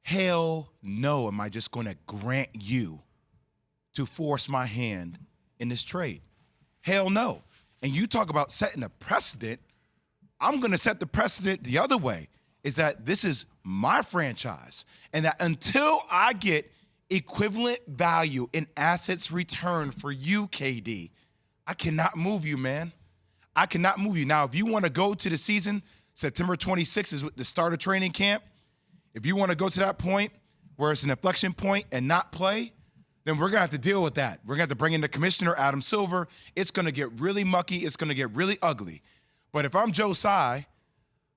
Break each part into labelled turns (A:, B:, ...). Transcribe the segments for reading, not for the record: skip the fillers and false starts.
A: hell no am I just going to grant you to force my hand in this trade. Hell no. And you talk about setting a precedent. I'm going to set the precedent the other way, is that this is my franchise, and that until I get equivalent value in assets returned for you, KD, I cannot move you, man. I cannot move you. Now, if you want to go to the season, September 26th is the start of training camp. If you want to go to that point where it's an inflection point and not play, then we're going to have to deal with that. We're going to have to bring in the commissioner, Adam Silver. It's going to get really mucky. It's going to get really ugly. But if I'm Joe Tsai,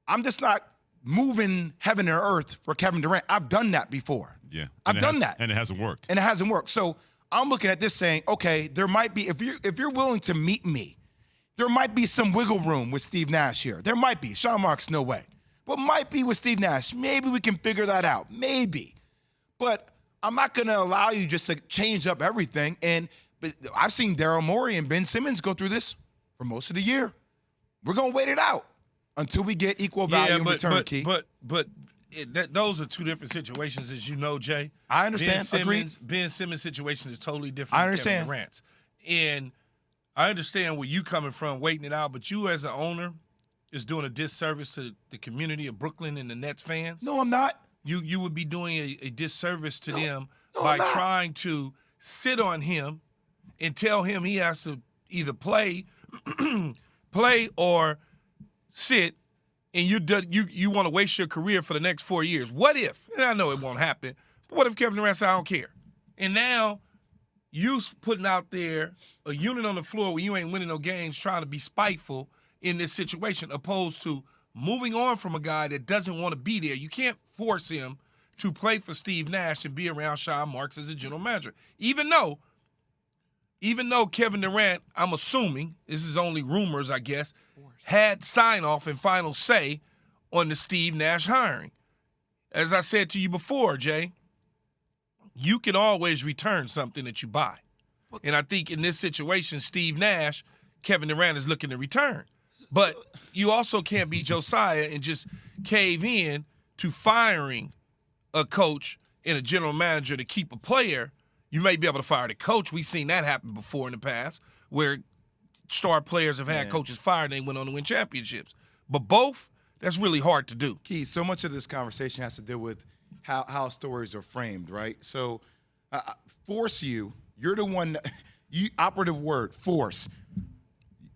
A: I'm just not moving heaven and earth for Kevin Durant. I've done that before.
B: Yeah.
A: I've done that.
B: And it hasn't worked.
A: And it hasn't worked. So I'm looking at this saying, okay, there might be, if you're willing to meet me, there might be some wiggle room with Steve Nash here. There might be. Sean Marks, no way. But might be with Steve Nash. Maybe we can figure that out. Maybe. But I'm not going to allow you just to change up everything. But I've seen Daryl Morey and Ben Simmons go through this for most of the year. We're going to wait it out until we get equal value in return, Key.
C: But those are two different situations, as you know, Jay.
A: I understand.
C: Ben Simmons' situation is totally different
A: I understand.
C: than Kevin Durant's. And I understand where you coming from, waiting it out, but you as an owner is doing a disservice to the community of Brooklyn and the Nets fans.
A: No, I'm not.
C: You would be doing a disservice to them by trying to sit on him and tell him he has to either play or sit, and you want to waste your career for the next 4 years. What if, and I know it won't happen, but what if Kevin Durant said, I don't care? And now you putting out there a unit on the floor where you ain't winning no games trying to be spiteful in this situation, opposed to moving on from a guy that doesn't want to be there. You can't force him to play for Steve Nash and be around Sean Marks as a general manager. Even though Kevin Durant, I'm assuming, this is only rumors, I guess, had sign-off and final say on the Steve Nash hiring. As I said to you before, Jay, you can always return something that you buy. And I think in this situation, Steve Nash, Kevin Durant is looking to return. But you also can't be Josiah and just cave in to firing a coach and a general manager to keep a player. You may be able to fire the coach. We've seen that happen before in the past where star players have had coaches fired and they went on to win championships. But both, that's really hard to do.
A: Key, so much of this conversation has to do with how stories are framed, right? So force you're the one, operative word, force.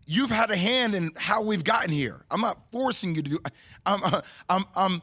A: You've had a hand in how we've gotten here. I'm not forcing you to do. I'm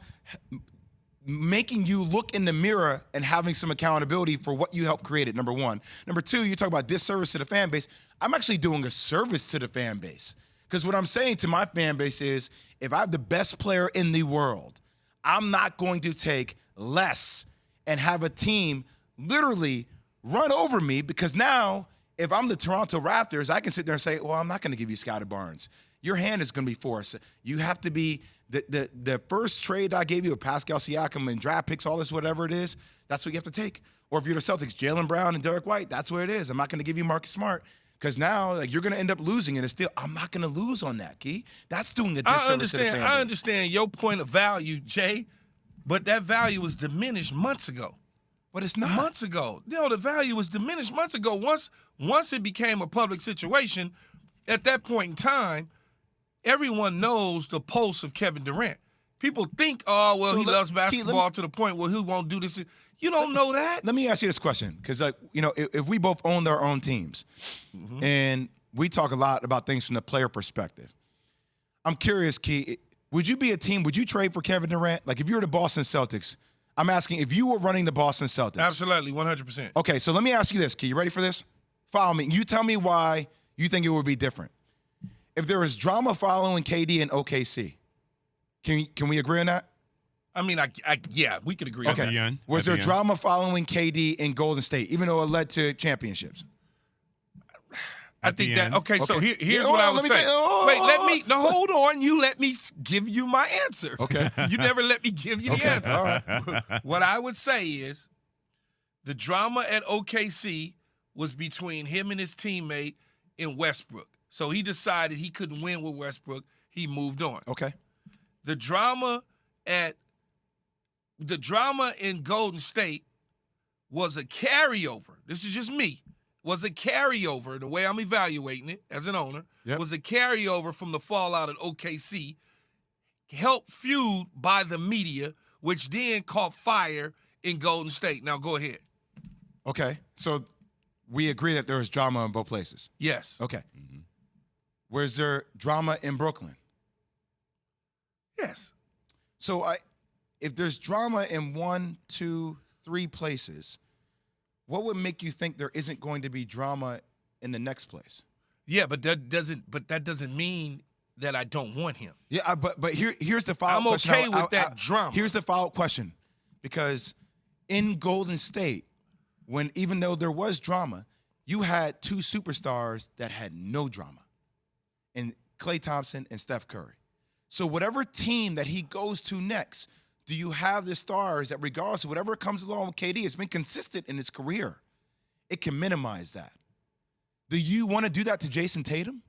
A: making you look in the mirror and having some accountability for what you helped create it, number one. Number two, you talk about disservice to the fan base. I'm actually doing a service to the fan base. Because what I'm saying to my fan base is, if I have the best player in the world, I'm not going to take less and have a team literally run over me, because now if I'm the Toronto Raptors, I can sit there and say, well, I'm not going to give you Scottie Barnes. Your hand is going to be forced. You have to be the first trade I gave you with Pascal Siakam and draft picks, all this, whatever it is, that's what you have to take. Or if you're the Celtics, Jaylen Brown and Derek White, that's what it is. I'm not going to give you Marcus Smart, because now you're going to end up losing, and it's still, I'm not going to lose on that, Key. That's doing a disservice to the fan base.
C: I understand your point of value, Jay, but that value was diminished months ago.
A: But it's not.
C: Months ago. The value was diminished months ago. Once it became a public situation, at that point in time, everyone knows the pulse of Kevin Durant. People think, he loves basketball to the point where he won't do this. You don't know that.
A: Let me ask you this question, because if we both owned our own teams, and we talk a lot about things from the player perspective, I'm curious, Key, would you be a team, would you trade for Kevin Durant? Like if you were the Boston Celtics, I'm asking if you were running the Boston Celtics.
C: Absolutely, 100%.
A: Okay, so let me ask you this, Key. You ready for this? Follow me. You tell me why you think it would be different. If there was drama following KD and OKC, can we agree on that?
C: I mean, yeah, we could agree on that.
A: Was there drama following KD in Golden State, even though it led to championships?
C: I think that, okay, so here's what I would say. Hold on. You let me give you my answer.
A: Okay.
C: You never let me give you the answer.
A: All right.
C: What I would say is the drama at OKC was between him and his teammate in Westbrook. So he decided he couldn't win with Westbrook. He moved on.
A: Okay.
C: The drama at the drama in Golden State was a carryover. This is just me. Was a carryover. The way I'm evaluating it as an owner was a carryover from the fallout at OKC, helped fueled by the media, which then caught fire in Golden State. Now go ahead.
A: Okay, so we agree that there was drama in both places.
C: Yes.
A: Okay. Was there drama in Brooklyn?
C: Yes.
A: So if there's drama in 1, 2, 3 places, what would make you think there isn't going to be drama in the next place?
C: Yeah, but that doesn't mean that I don't want him.
A: Yeah, but here's the follow-up question.
C: I'm okay with that drama.
A: Here's the follow-up question. Because in Golden State, even though there was drama, you had 2 superstars that had no drama, and Klay Thompson and Steph Curry. So whatever team that he goes to next, do you have the stars that regardless of whatever comes along with KD, it's been consistent in his career. It can minimize that. Do you want to do that to Jason Tatum?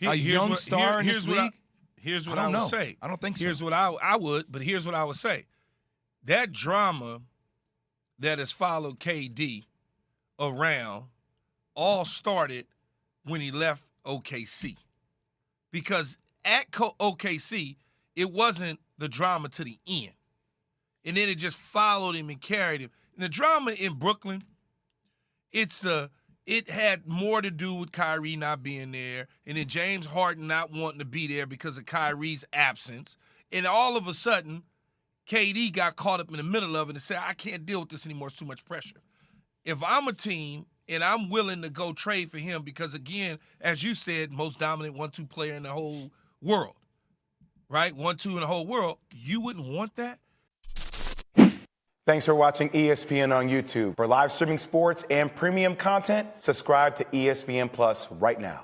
A: A young star in this league?
C: Here's what I would say.
A: I don't think so.
C: Here's what I would, but here's what I would say. That drama that has followed KD around all started when he left OKC. Because at OKC, it wasn't the drama to the end. And then it just followed him and carried him. And the drama in Brooklyn, it had more to do with Kyrie not being there, and then James Harden not wanting to be there because of Kyrie's absence. And all of a sudden, KD got caught up in the middle of it and said, I can't deal with this anymore. It's too much pressure. If I'm a team and I'm willing to go trade for him because, again, as you said, most dominant 1-2 player in the whole world, right? 1-2 in the whole world, you wouldn't want that?
B: Thanks for watching ESPN on YouTube. For live streaming sports and premium content, subscribe to ESPN Plus right now.